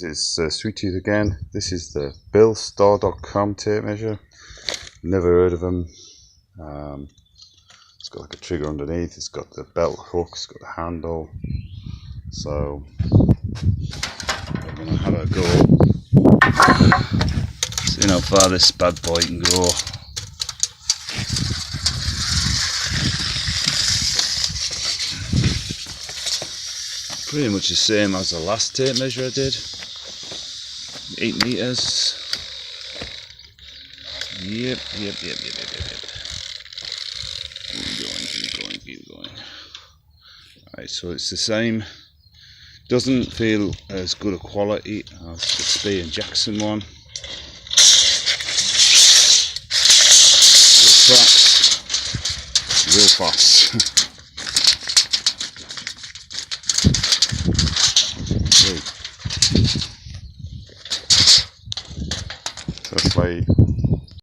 It's Sweet Tooth again. This is the billstore.com tape measure. Never heard of them. It's got like a trigger underneath. It's got the belt hook. It's got the handle. So I'm gonna have a go. See how far this bad boy can go. Pretty much the same as the last tape measure I did. 8 meters. Yep. Keep going. Alright, so it's the same. Doesn't feel as good a quality as the Spear and Jackson one. Real fast. That's like